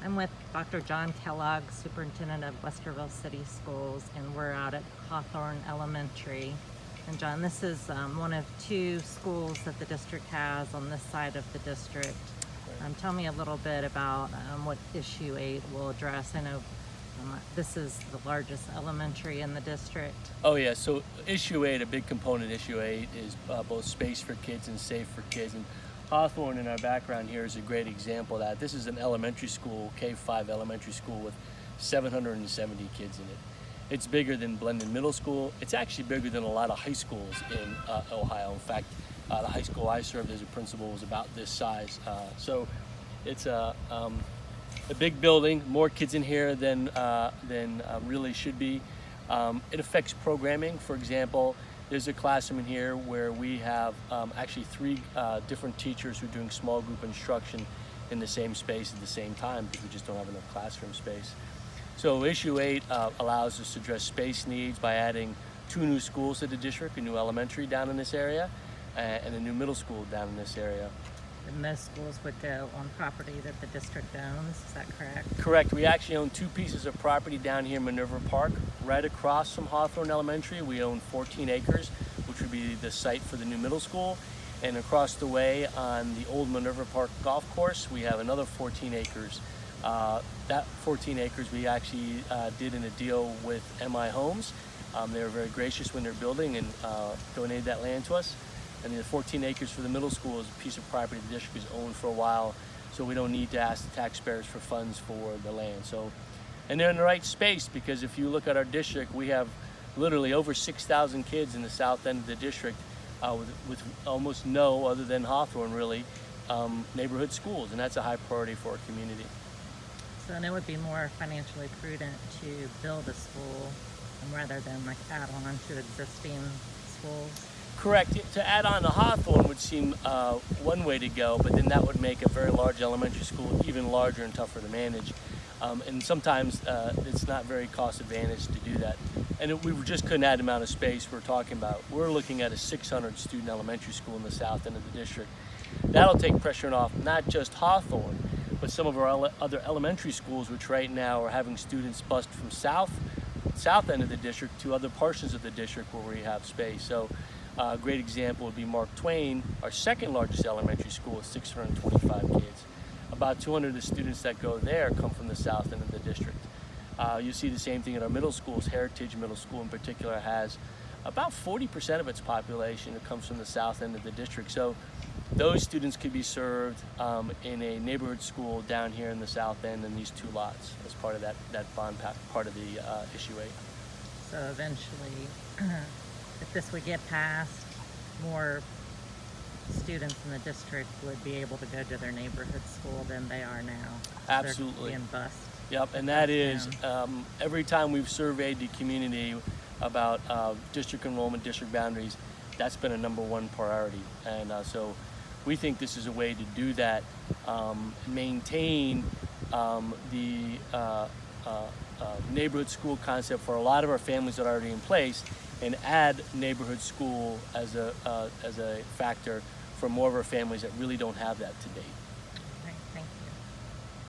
I'm with Dr. John Kellogg, Superintendent of Westerville City Schools, and we're out at Hawthorne Elementary. And John, this is one of two schools that the district has on this side of the district. Tell me a little bit about what issue 8 will address. I know this is the largest elementary in the district. Oh yeah, so issue 8, a big component issue 8 is both space for kids and safe for kids. And Hawthorne in our background here is a great example of that. This is an elementary school, K-5 elementary school with 770 kids in it. It's bigger than Blendon Middle School. It's actually bigger than a lot of high schools in Ohio. In fact, the high school I served as a principal was about this size. So it's a big building, more kids in here than really should be. It affects programming. For example, there's a classroom in here where we have actually 3 different teachers who are doing small group instruction in the same space at the same time because we just don't have enough classroom space. So issue 8 allows us to address space needs by adding 2 new schools to the district, a new elementary down in this area and a new middle school down in this area. And those schools would go on property that the district owns, is that correct? Correct. We actually own 2 pieces of property down here in Minerva Park. Right across from Hawthorne Elementary, we own 14 acres, which would be the site for the new middle school. And across the way on the old Minerva Park golf course, we have another 14 acres. That 14 acres we actually did in a deal with MI Homes. They were very gracious when they're building and donated that land to us. And the 14 acres for the middle school is a piece of property the district has owned for a while, so we don't need to ask the taxpayers for funds for the land. So, and they're in the right space because if you look at our district, we have literally over 6,000 kids in the south end of the district with almost no, other than Hawthorne really, neighborhood schools, and that's a high priority for our community. So then it would be more financially prudent to build a school rather than like add on to existing schools. Correct. To add on to Hawthorne would seem one way to go, but then that would make a very large elementary school even larger and tougher to manage. And sometimes it's not very cost advantage to do that. And we just couldn't add the amount of space we're talking about. We're looking at a 600 student elementary school in the south end of the district. That'll take pressure off not just Hawthorne, but some of our other elementary schools, which right now are having students bused from south end of the district to other portions of the district where we have space. So a great example would be Mark Twain, our second largest elementary school with 625 kids. About 200 of the students that go there come from the south end of the district. You see the same thing at our middle schools. Heritage Middle School in particular has about 40% of its population that comes from the south end of the district. So those students could be served in a neighborhood school down here in the south end in these 2 lots as part of that bond part of the issue 8. So eventually, if this would get passed, more students in the district would be able to go to their neighborhood school than they are now. Absolutely. They're being bused. Yep, and that is every time we've surveyed the community about district enrollment, district boundaries, that's been a #1 priority. And so we think this is a way to do that, maintain the neighborhood school concept for a lot of our families that are already in place, and add neighborhood school as a factor for more of our families that really don't have that to date.